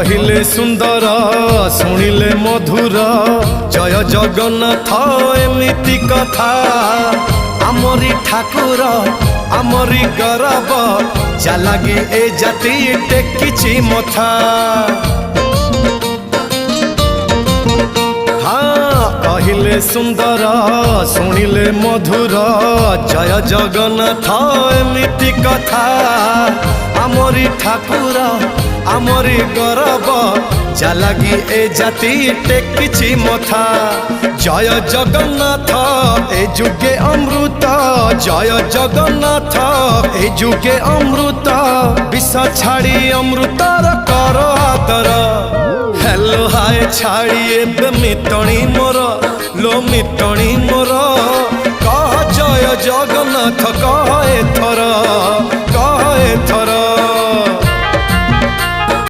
कहिले सुंदर शुणिले मधुर जय जगन्नाथ एमिति कथा आमरी ठाकुर आमरी गौरव जालागी ए जाति टेकिछि मथा। हाँ कहिले सुंदर शुणिले मधुर जय जगन्नाथ एमिति कथा आमरी ठाकुर आमरी गौरव जालागी ए जाति टेकिछि मथा। जय जगन्नाथ ए जुगे अमृत जय जगन्नाथ ए जुगे अमृत विष छाड़ी अमृतर कर आदर। हेलो हाय छाड़ी एबे मिटणी मोर लो मिटणी मोर कह जय जगन्नाथ कह एथर।